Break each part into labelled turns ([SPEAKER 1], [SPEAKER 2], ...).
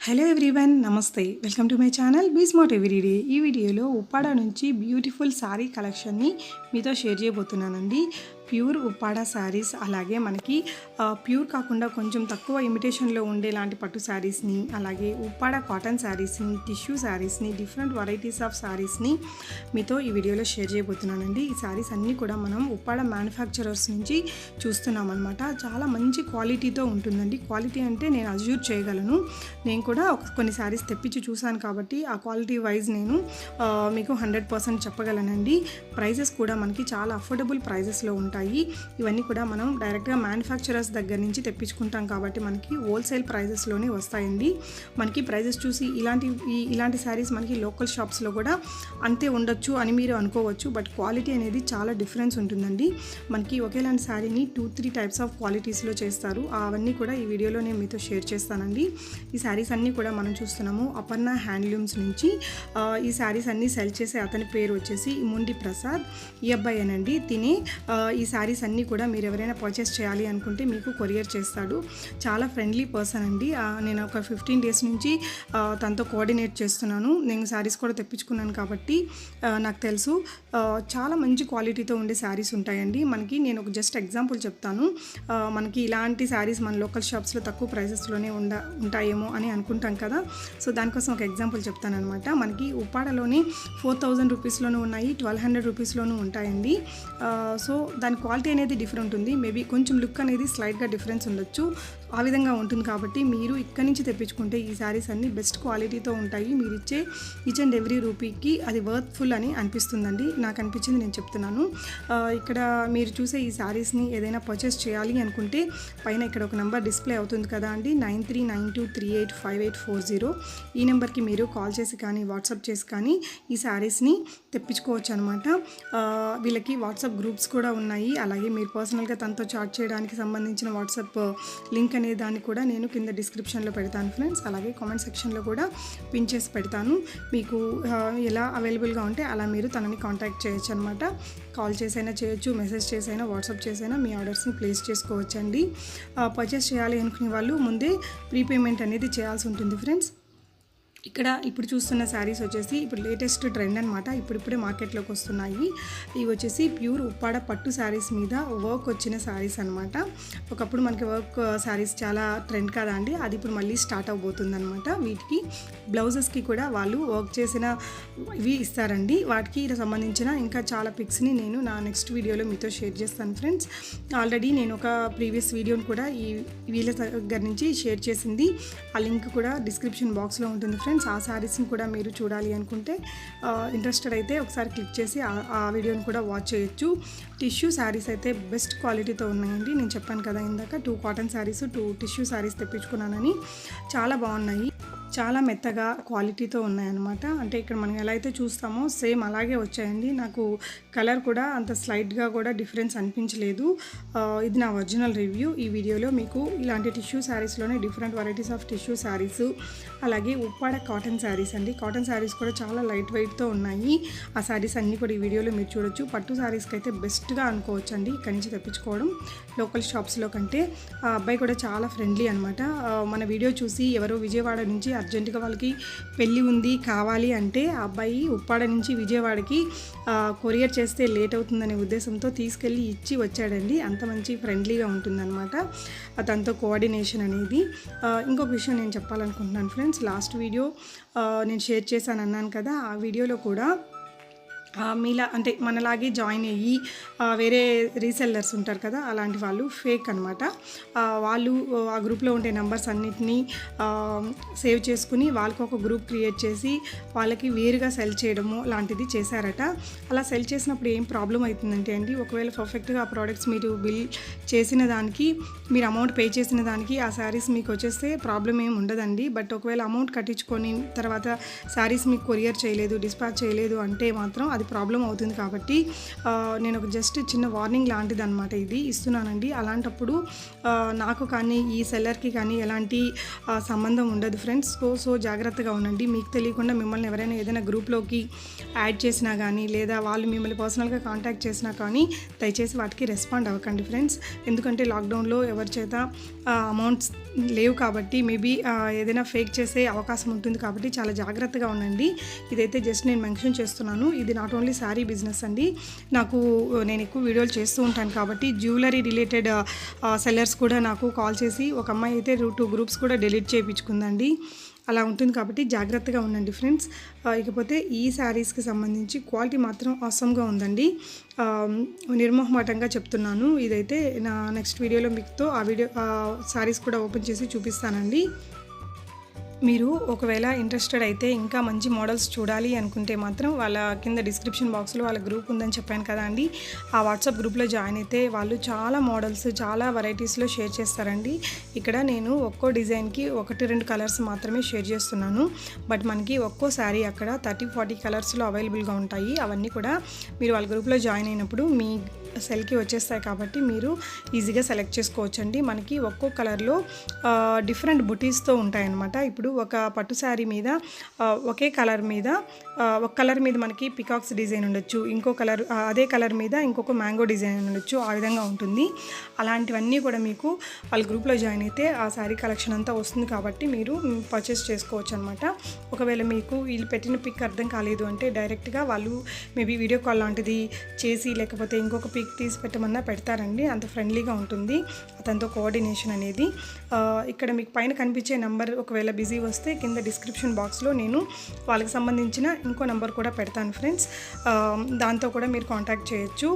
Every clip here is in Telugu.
[SPEAKER 1] హలో ఎవ్రీవన్, నమస్తే. Welcome to my channel be smart everyday. ఈ వీడియోలో ఉప్పాడ నుంచి బ్యూటిఫుల్ శారీ కలెక్షన్ని మీతో షేర్ చేయబోతున్నానండి. ప్యూర్ ఉప్పాడ శారీస్, అలాగే మనకి ప్యూర్ కాకుండా కొంచెం తక్కువ ఇమిటేషన్లో ఉండేలాంటి పట్టు శారీస్ని, అలాగే ఉప్పాడ కాటన్ శారీస్ని, టిష్యూ శారీస్ని, డిఫరెంట్ వెరైటీస్ ఆఫ్ శారీస్ని మీతో ఈ వీడియోలో షేర్ చేయబోతున్నానండి. ఈ శారీస్ అన్నీ కూడా మనం ఉప్పాడ మ్యానుఫ్యాక్చరర్స్ నుంచి చూస్తున్నాం అనమాట. చాలా మంచి క్వాలిటీతో ఉంటుందండి. క్వాలిటీ అంటే నేను అజ్యూర్ చేయగలను. నేను కూడా కొన్ని శారీస్ తెప్పించి చూశాను కాబట్టి ఆ క్వాలిటీ వైజ్ నేను మీకు 100% చెప్పగలనండి. ప్రైజెస్ కూడా మనకి చాలా అఫోర్డబుల్ ప్రైజెస్లో ఉంటాయి. ఇవన్నీ కూడా మనం డైరెక్ట్గా మ్యానుఫ్యాక్చరర్స్ దగ్గర నుంచి తెప్పించుకుంటాం కాబట్టి మనకి హోల్సేల్ ప్రైజెస్లోనే వస్తాయండి. మనకి ప్రైజెస్ చూసి ఇలాంటి శారీస్ మనకి లోకల్ షాప్స్లో కూడా అంతే ఉండొచ్చు అని మీరు అనుకోవచ్చు. బట్ క్వాలిటీ అనేది చాలా డిఫరెన్స్ ఉంటుందండి. మనకి ఒకేలాంటి శారీని 2-3 టైప్స్ ఆఫ్ క్వాలిటీస్లో చేస్తారు. అవన్నీ కూడా ఈ వీడియోలో నేను మీతో షేర్ చేస్తానండి. ఈ శారీస్ అన్నీ కూడా మనం చూస్తున్నాము అపర్ణ హ్యాండ్లూమ్స్ నుంచి. ఈ శారీస్ అన్నీ సెల్ చేసే అతని పేరు వచ్చేసి ముండి ప్రసాద్. ఈ అబ్బాయి అనండి. తినే ఈ శారీస్ అన్నీ కూడా మీరు ఎవరైనా పర్చేస్ చేయాలి అనుకుంటే మీకు కొరియర్ చేస్తాడు. చాలా ఫ్రెండ్లీ పర్సన్ అండి. నేను ఒక 15 డేస్ నుంచి తనతో కోఆర్డినేట్ చేస్తున్నాను. నేను శారీస్ కూడా తెప్పించుకున్నాను కాబట్టి నాకు తెలుసు. చాలా మంచి క్వాలిటీతో ఉండే శారీస్ ఉంటాయండి. మనకి నేను ఒక జస్ట్ ఎగ్జాంపుల్ చెప్తాను. మనకి ఇలాంటి శారీస్ మన లోకల్ షాప్స్లో తక్కువ ప్రైజెస్లోనే ఉంటాయేమో అని అనుకుంటాం కదా. సో దానికోసం ఒక ఎగ్జాంపుల్ చెప్తాను అనమాట. మనకి ఉప్పాడలోనే 4000 రూపీస్లోనూ ఉన్నాయి, 1200 రూపీస్లోనూ ఉంటాయండి. సో దాని క్వాలిటీ అనేది డిఫరెంట్ ఉంది. మేబీ కొంచెం లుక్ అనేది స్లైట్గా డిఫరెన్స్ ఉండొచ్చు. ఆ విధంగా ఉంటుంది కాబట్టి మీరు ఇక్కడి నుంచి తెప్పించుకుంటే ఈ శారీస్ అన్నీ బెస్ట్ క్వాలిటీతో ఉంటాయి. మీరు ఇచ్చే ఈచ్ అండ్ ఎవ్రీ రూపీకి అది వర్త్ఫుల్ అని అనిపిస్తుందండి. నాకు అనిపించింది నేను చెప్తున్నాను. ఇక్కడ మీరు చూసే ఈ శారీస్ని ఏదైనా పర్చేస్ చేయాలి అనుకుంటే పైన ఇక్కడ ఒక నెంబర్ డిస్ప్లే అవుతుంది కదా అండి, 9392385840. ఈ నెంబర్కి మీరు కాల్ చేసి కానీ వాట్సాప్ చేసి కానీ ఈ శారీస్ని తెప్పించుకోవచ్చు అనమాట. వీళ్ళకి వాట్సాప్ గ్రూప్స్ కూడా ఉన్నాయి. అలాగే మీరు పర్సనల్గా తనతో చాట్ చేయడానికి సంబంధించిన వాట్సాప్ లింక్ అనే దాన్ని కూడా నేను కింద డిస్క్రిప్షన్లో పెడతాను ఫ్రెండ్స్. అలాగే కామెంట్ సెక్షన్లో కూడా పిన్ చేసి పెడతాను. మీకు ఎలా అవైలబుల్గా ఉంటే అలా మీరు తనని కాంటాక్ట్ చేయొచ్చు అనమాట. కాల్ చేసైనా చేయొచ్చు, మెసేజ్ చేసైనా, వాట్సాప్ చేసైనా మీ ఆర్డర్స్ని ప్లేస్ చేసుకోవచ్చండి. పర్చేస్ చేయాలి అనుకునే వాళ్ళు ముందే ప్రీపేమెంట్ అనేది చేయాల్సి ఉంటుంది ఫ్రెండ్స్. ఇప్పుడు చూస్తున్న శారీస్ వచ్చేసి ఇప్పుడు లేటెస్ట్ ట్రెండ్ అనమాట. ఇప్పుడిప్పుడే మార్కెట్లోకి వస్తున్నాయి. ఇవి వచ్చేసి ప్యూర్ ఉప్పాడ పట్టు శారీస్ మీద వర్క్ వచ్చిన శారీస్ అనమాట. ఒకప్పుడు మనకి వర్క్ శారీస్ చాలా ట్రెండ్ కదా అండి, అది ఇప్పుడు మళ్ళీ స్టార్ట్ అవబోతుంది అనమాట. వీటికి బ్లౌజెస్కి కూడా వాళ్ళు వర్క్ చేసిన ఇవి ఇస్తారండి. వాటికి సంబంధించిన ఇంకా చాలా పిక్స్ని నేను నా నెక్స్ట్ వీడియోలో మీతో షేర్ చేస్తాను ఫ్రెండ్స్. ఆల్రెడీ నేను ఒక ప్రీవియస్ వీడియోని కూడా వీళ్ళ దగ్గర నుంచి షేర్ చేసింది. ఆ లింక్ కూడా డిస్క్రిప్షన్ బాక్స్లో ఉంటుంది ఫ్రెండ్స్. ఆ శారీస్ని కూడా మీరు చూడాలి అనుకుంటే ఇంట్రెస్టెడ్ అయితే ఒకసారి క్లిక్ చేసి ఆ వీడియోని కూడా వాచ్ చేయొచ్చు. టిష్యూ శారీస్ అయితే బెస్ట్ క్వాలిటీతో ఉన్నాయండి. నేను చెప్పాను కదా ఇందాక 2 కాటన్ శారీస్ 2 టిష్యూ శారీస్ తెప్పించుకున్నానని. చాలా బాగున్నాయి, చాలా మెత్తగా క్వాలిటీతో ఉన్నాయన్నమాట. అంటే ఇక్కడ మనం ఎలా అయితే చూస్తామో సేమ్ అలాగే వచ్చాయండి. నాకు కలర్ కూడా అంత స్లైట్గా కూడా డిఫరెన్స్ అనిపించలేదు. ఇది నా ఒరిజినల్ రివ్యూ. ఈ వీడియోలో మీకు ఇలాంటి టిష్యూ శారీస్లోనే different varieties of tissue saris, అలాగే ఉప్పాడ కాటన్ శారీస్ అండి. కాటన్ శారీస్ కూడా చాలా లైట్ వెయిట్తో ఉన్నాయి. ఆ శారీస్ అన్నీ కూడా ఈ వీడియోలో మీరు చూడొచ్చు. పట్టు శారీస్కి అయితే బెస్ట్గా అనుకోవచ్చు అండి ఇక్కడి నుంచి తెప్పించుకోవడం లోకల్ షాప్స్లో కంటే. ఆ అబ్బాయి కూడా చాలా ఫ్రెండ్లీ అనమాట. మన వీడియో చూసి ఎవరో విజయవాడ నుంచి అర్జెంటుగా వాళ్ళకి పెళ్ళి ఉంది కావాలి అంటే ఆ అబ్బాయి ఉప్పాడ నుంచి విజయవాడకి కొరియర్ చేస్తే లేట్ అవుతుందనే ఉద్దేశంతో తీసుకెళ్ళి ఇచ్చి వచ్చాడండి. అంత మంచి ఫ్రెండ్లీగా ఉంటుందన్నమాట తనతో కోఆర్డినేషన్ అనేది. ఇంకొక విషయం నేను చెప్పాలనుకుంటున్నాను ఫ్రెండ్స్. లాస్ట్ వీడియో నేను షేర్ చేశాను అన్నాను కదా, ఆ వీడియోలో కూడా మీలా అంటే మనలాగే జాయిన్ అయ్యి వేరే రీసెల్లర్స్ ఉంటారు కదా, అలాంటి వాళ్ళు ఫేక్ అనమాట. వాళ్ళు ఆ గ్రూప్లో ఉండే నెంబర్స్ అన్నిటినీ సేవ్ చేసుకుని వాళ్ళకి ఒక గ్రూప్ క్రియేట్ చేసి వాళ్ళకి వేరుగా సెల్ చేయడము లాంటిది చేశారట. అలా సెల్ చేసినప్పుడు ఏం ప్రాబ్లం అవుతుందంటే అండి, ఒకవేళ పర్ఫెక్ట్గా ఆ ప్రోడక్ట్స్ మీరు బిల్ చేసిన దానికి, మీరు అమౌంట్ పే చేసిన దానికి ఆ శారీస్ మీకు వచ్చేస్తే ప్రాబ్లం ఏమి ఉండదండి. బట్ ఒకవేళ అమౌంట్ కట్టించుకొని తర్వాత శారీస్ మీకు కొరియర్ చేయలేదు, డిస్పాచ్ చేయలేదు అంటే మాత్రం అది ప్రాబ్లం అవుతుంది కాబట్టి నేను ఒక జస్ట్ చిన్న వార్నింగ్ లాంటిది అనమాట ఇది ఇస్తున్నానండి. అలాంటప్పుడు నాకు కానీ ఈ సెల్లర్కి కానీ ఎలాంటి సంబంధం ఉండదు ఫ్రెండ్స్. సో జాగ్రత్తగా ఉండండి. మీకు తెలియకుండా మిమ్మల్ని ఎవరైనా ఏదైనా గ్రూప్లోకి యాడ్ చేసినా కానీ లేదా వాళ్ళు మిమ్మల్ని పర్సనల్గా కాంటాక్ట్ చేసినా కానీ దయచేసి వాటికి రెస్పాండ్ అవ్వకండి ఫ్రెండ్స్. ఎందుకంటే లాక్డౌన్లో ఎవరి చేత అమౌంట్స్ లేవు కాబట్టి మేబీ ఏదైనా ఫేక్ చేసే అవకాశం ఉంటుంది కాబట్టి చాలా జాగ్రత్తగా ఉండండి. ఇదైతే జస్ట్ నేను మెన్షన్ చేస్తున్నాను. ఇది నాట్ ఓన్లీ శారీ బిజినెస్ అండి. నేను ఎక్కువ వీడియోలు చేస్తూ ఉంటాను కాబట్టి జ్యువెలరీ రిలేటెడ్ సెల్లర్స్ కూడా నాకు కాల్ చేసి ఒక అమ్మాయి అయితే 2 గ్రూప్స్ కూడా డిలీట్ చేయించుకుందండి. అలా ఉంటుంది కాబట్టి జాగ్రత్తగా ఉండండి ఫ్రెండ్స్. ఇకపోతే ఈ శారీస్కి సంబంధించి క్వాలిటీ మాత్రం అవసరంగా ఉందండి. నిర్మోహమాటంగా చెప్తున్నాను. ఇదైతే నా నెక్స్ట్ వీడియోలో మీతో ఆ వీడియో శారీస్ కూడా ఓపెన్ చేసి చూపిస్తానండి. మీరు ఒకవేళ ఇంట్రెస్టెడ్ అయితే ఇంకా మంచి మోడల్స్ చూడాలి అనుకుంటే మాత్రం వాళ్ళ కింద డిస్క్రిప్షన్ బాక్స్లో వాళ్ళ గ్రూప్ ఉందని చెప్పాను కదా అండి. ఆ వాట్సాప్ గ్రూప్లో జాయిన్ అయితే వాళ్ళు చాలా మోడల్స్ చాలా వెరైటీస్లో షేర్ చేస్తారండి. ఇక్కడ నేను ఒక్కో డిజైన్కి 1-2 కలర్స్ మాత్రమే షేర్ చేస్తున్నాను. బట్ మనకి ఒక్కో శారీ అక్కడ 30-40 కలర్స్లో అవైలబుల్గా ఉంటాయి. అవన్నీ కూడా మీరు వాళ్ళ గ్రూప్లో జాయిన్ అయినప్పుడు మీ సెల్కి వచ్చేస్తాయి కాబట్టి మీరు ఈజీగా సెలెక్ట్ చేసుకోవచ్చండి. మనకి ఒక్కో కలర్లో డిఫరెంట్ బుటీస్తో ఉంటాయన్నమాట. ఇప్పుడు ఒక పట్టు శారీ మీద ఒకే కలర్ మీద ఒక కలర్ మీద మనకి పికాక్స్ డిజైన్ ఉండొచ్చు, ఇంకో కలర్ అదే కలర్ మీద ఇంకొక మ్యాంగో డిజైన్ ఉండొచ్చు. ఆ విధంగా ఉంటుంది. అలాంటివన్నీ కూడా మీకు వాళ్ళ గ్రూప్లో జాయిన్ అయితే ఆ శారీ కలెక్షన్ అంతా వస్తుంది కాబట్టి మీరు పర్చేస్ చేసుకోవచ్చు అనమాట. ఒకవేళ మీకు వీళ్ళు పెట్టిన పిక్ అర్థం కాలేదు అంటే డైరెక్ట్గా వాళ్ళు మేబీ వీడియో కాల్ లాంటిది చేసి లేకపోతే ఇంకొక పిక్ తీసి పెట్టమన్నా పెడతారండి. అంత ఫ్రెండ్లీగా ఉంటుంది అతనితో కోఆర్డినేషన్ అనేది. ఇక్కడ మీకు పైన కనిపించే నెంబర్ ఒకవేళ బిజీ వస్తే కింద డిస్క్రిప్షన్ బాక్స్లో నేను వాళ్ళకి సంబంధించిన ఇంకో నెంబర్ కూడా పెడతాను ఫ్రెండ్స్. దాంతో కూడా మీరు కాంటాక్ట్ చేయొచ్చు.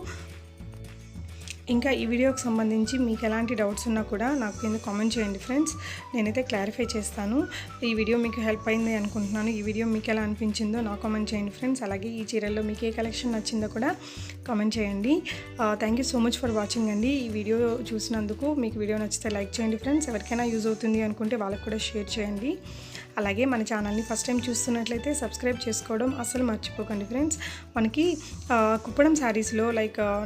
[SPEAKER 1] ఇంకా ఈ వీడియోకి సంబంధించి మీకు ఎలాంటి డౌట్స్ ఉన్నా కూడా నాకు కింద కామెంట్ చేయండి ఫ్రెండ్స్. నేనైతే క్లారిఫై చేస్తాను. ఈ వీడియో మీకు హెల్ప్ అయింది అనుకుంటున్నాను. ఈ వీడియో మీకు ఎలా అనిపించిందో నాకు కామెంట్ చేయండి ఫ్రెండ్స్. అలాగే ఈ చీరల్లో మీకు ఏ కలెక్షన్ నచ్చిందో కూడా కామెంట్ చేయండి. Thank you so much for watching అండి. ఈ వీడియో చూసినందుకు మీకు వీడియో నచ్చితే లైక్ చేయండి ఫ్రెండ్స్. ఎవరికైనా యూజ్ అవుతుంది అనుకుంటే వాళ్ళకి కూడా షేర్ చేయండి. అలాగే మన ఛానల్ని ఫస్ట్ టైం చూస్తున్నట్లయితే సబ్స్క్రైబ్ చేసుకోవడం అస్సలు మర్చిపోకండి ఫ్రెండ్స్. మనకి కుప్పడం శారీస్లో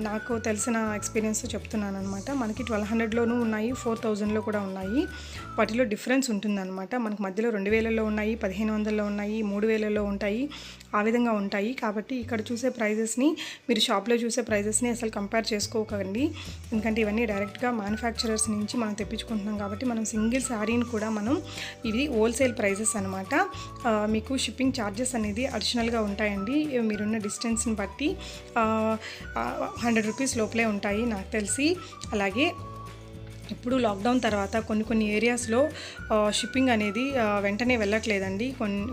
[SPEAKER 1] నాకు తెలిసిన ఎక్స్పీరియన్స్తో చెప్తున్నాను అనమాట. మనకి 1200లోనూ ఉన్నాయి, 4000లో కూడా ఉన్నాయి. వాటిలో డిఫరెన్స్ ఉంటుందన్నమాట. మనకు మధ్యలో 2000లో ఉన్నాయి, 1500లో ఉన్నాయి, 3000లో ఉంటాయి. ఆ విధంగా ఉంటాయి. కాబట్టి ఇక్కడ చూసే ప్రైజెస్ని మీరు షాప్లో చూసే ప్రైజెస్ని అసలు కంపేర్ చేసుకోకండి. ఎందుకంటే ఇవన్నీ డైరెక్ట్గా మ్యానుఫ్యాక్చరర్స్ నుంచి మనం తెప్పించుకుంటున్నాం కాబట్టి మనం సింగిల్ శారీని కూడా మనం ఇది హోల్సేల్ ప్రైజెస్ అనమాట. మీకు షిప్పింగ్ ఛార్జెస్ అనేది అడిషనల్గా ఉంటాయండి. మీరున్న డిస్టెన్స్ని బట్టి 100 రూపీస్ లోపలే ఉంటాయి నాకు తెలిసి. అలాగే ఇప్పుడు లాక్డౌన్ తర్వాత కొన్ని ఏరియాస్లో షిప్పింగ్ అనేది వెంటనే వెళ్ళట్లేదండి.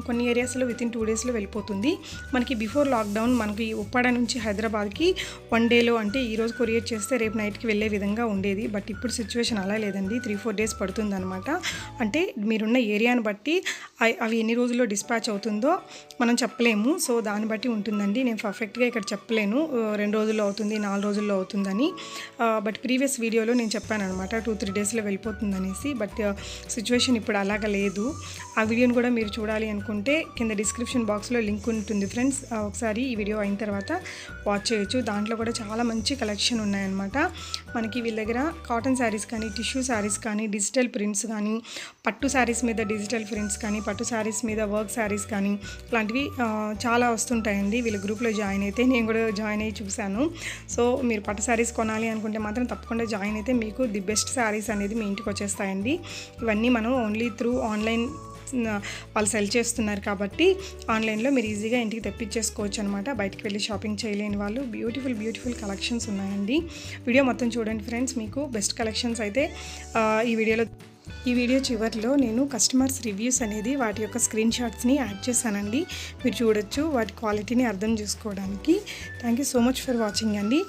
[SPEAKER 1] కొన్ని ఏరియాస్లో వితిన్ 2 డేస్లో వెళ్ళిపోతుంది. మనకి బిఫోర్ లాక్డౌన్ మనకి ఉప్పాడ నుంచి హైదరాబాద్కి 1 డేలో అంటే ఈరోజు కొరియర్ చేస్తే రేపు నైట్కి వెళ్ళే విధంగా ఉండేది. బట్ ఇప్పుడు సిచ్యువేషన్ అలా లేదండి. 3-4 డేస్ పడుతుంది అనమాట. అంటే మీరున్న ఏరియాని బట్టి అవి ఎన్ని రోజుల్లో డిస్పాచ్ అవుతుందో మనం చెప్పలేము. సో దాన్ని బట్టి ఉంటుందండి. నేను పర్ఫెక్ట్గా ఇక్కడ చెప్పలేను 2 రోజుల్లో అవుతుంది, 4 రోజుల్లో అవుతుందని. బట్ ప్రీవియస్ వీడియోలో నేను చెప్పాను అనమాట 2-3 డేస్లో వెళ్ళిపోతుంది అనేసి. బట్ సిచ్యువేషన్ ఇప్పుడు అలాగ లేదు. ఆ వీడియోని కూడా మీరు చూడాలి అనుకుంటే కింద డిస్క్రిప్షన్ బాక్స్లో లింక్ ఉంటుంది ఫ్రెండ్స్. ఒకసారి ఈ వీడియో అయిన తర్వాత వాచ్ చేయొచ్చు. దాంట్లో కూడా చాలా మంచి కలెక్షన్ ఉన్నాయన్నమాట. మనకి వీళ్ళ దగ్గర కాటన్ శారీస్ కానీ, టిష్యూ శారీస్ కానీ, డిజిటల్ ప్రింట్స్ కానీ, పట్టు శారీస్ మీద డిజిటల్ ప్రింట్స్ కానీ, పట్టు శారీస్ మీద వర్క్ శారీస్ కానీ ఇలాంటివి చాలా వస్తుంటాయండి. వీళ్ళ గ్రూప్లో జాయిన్ అయితే నేను కూడా జాయిన్ అయ్యి చూశాను. సో మీరు పట్టు శారీస్ కొనాలి అనుకుంటే మాత్రం తప్పకుండా జాయిన్ అయితే మీకు ది బెస్ట్ శారీస్ అనేది మీ ఇంటికి వచ్చేస్తాయండి. ఇవన్నీ మనం ఓన్లీ త్రూ ఆన్లైన్ వాళ్ళు సెల్ చేస్తున్నారు కాబట్టి ఆన్లైన్లో మీరు ఈజీగా ఇంటికి తెప్పించేసుకోవచ్చు అనమాట. బయటికి వెళ్ళి షాపింగ్ చేయలేని వాళ్ళు బ్యూటిఫుల్ కలెక్షన్స్ ఉన్నాయండి. వీడియో మొత్తం చూడండి ఫ్రెండ్స్. మీకు బెస్ట్ కలెక్షన్స్ అయితే ఈ వీడియో చివరిలో నేను కస్టమర్స్ రివ్యూస్ అనేది వాటి యొక్క స్క్రీన్ షాట్స్ని యాడ్ చేశానండి. మీరు చూడొచ్చు వాటి క్వాలిటీని అర్థం చేసుకోవడానికి. Thank you so much for watching అండి.